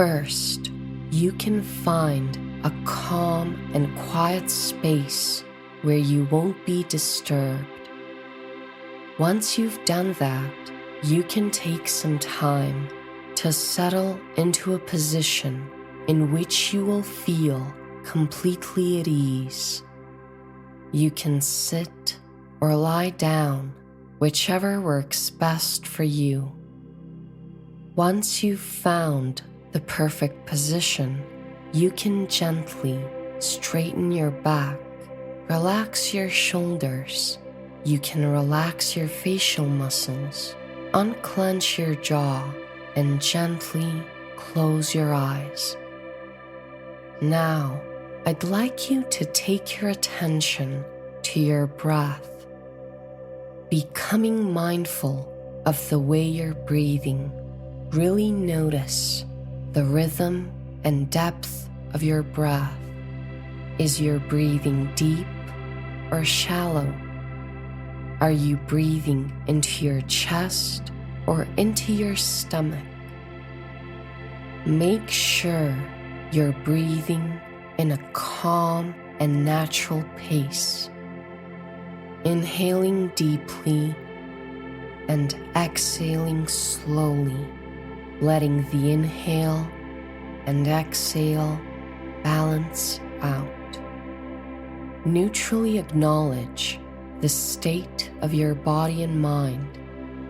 First, you can find a calm and quiet space where you won't be disturbed. Once you've done that, you can take some time to settle into a position in which you will feel completely at ease. You can sit or lie down, whichever works best for you. Once you've found the perfect position, you can gently straighten your back, relax your shoulders. You can relax your facial muscles, unclench your jaw, and gently close your eyes. Now, I'd like you to take your attention to your breath, becoming mindful of the way you're breathing. Really notice the rhythm and depth of your breath. Is your breathing deep or shallow? Are you breathing into your chest or into your stomach? Make sure you're breathing in a calm and natural pace, inhaling deeply and exhaling slowly, letting the inhale and exhale balance out. Neutrally acknowledge the state of your body and mind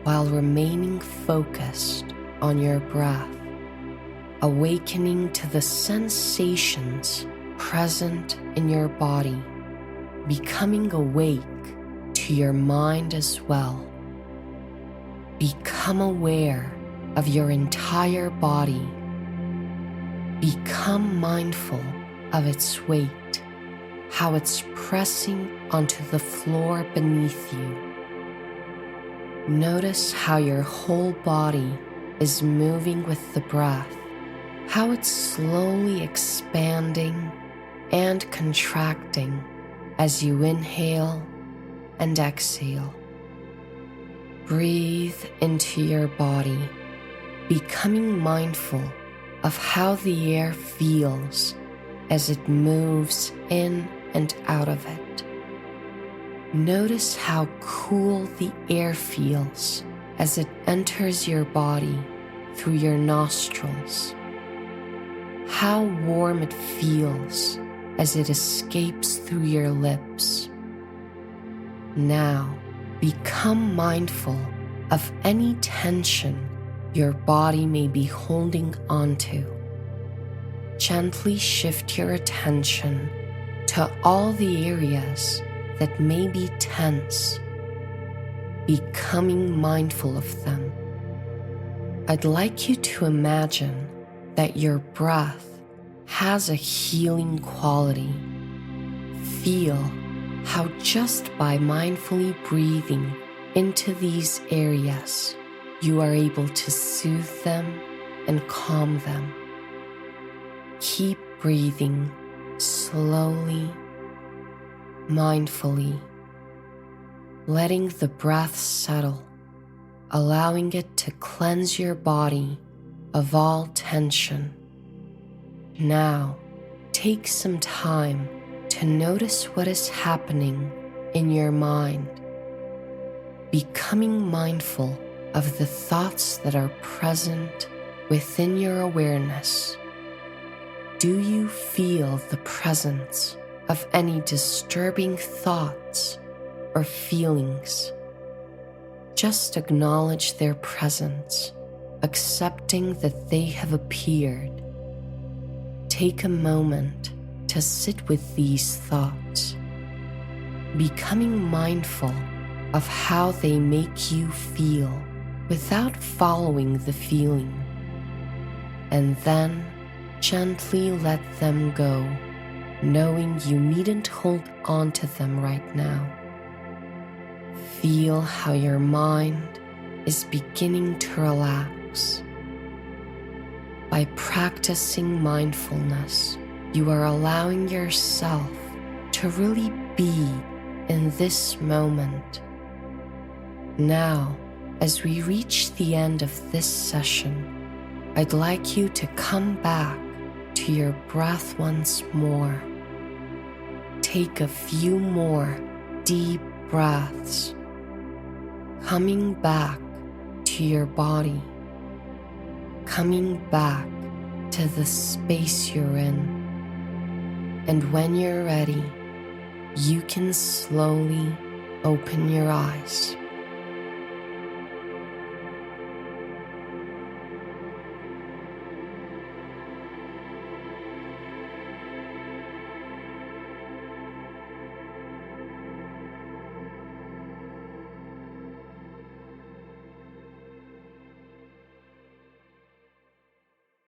while remaining focused on your breath, awakening to the sensations present in your body, becoming awake to your mind as well. Become aware of your entire body. Become mindful of its weight, how it's pressing onto the floor beneath you. Notice how your whole body is moving with the breath, how it's slowly expanding and contracting as you inhale and exhale. Breathe into your body, becoming mindful of how the air feels as it moves in and out of it. Notice how cool the air feels as it enters your body through your nostrils. How warm it feels as it escapes through your lips. Now, become mindful of any tension your body may be holding onto. Gently shift your attention to all the areas that may be tense, becoming mindful of them. I'd like you to imagine that your breath has a healing quality. Feel how just by mindfully breathing into these areas, you are able to soothe them and calm them. Keep breathing slowly, mindfully, letting the breath settle, allowing it to cleanse your body of all tension. Now, take some time to notice what is happening in your mind, becoming mindful of the thoughts that are present within your awareness. Do you feel the presence of any disturbing thoughts or feelings? Just acknowledge their presence, accepting that they have appeared. Take a moment to sit with these thoughts, becoming mindful of how they make you feel without following the feeling, and then gently let them go, knowing you needn't hold on to them right now. Feel how your mind is beginning to relax. By practicing mindfulness, you are allowing yourself to really be in this moment. Now, as we reach the end of this session, I'd like you to come back to your breath once more. Take a few more deep breaths, coming back to your body, coming back to the space you're in. And when you're ready, you can slowly open your eyes.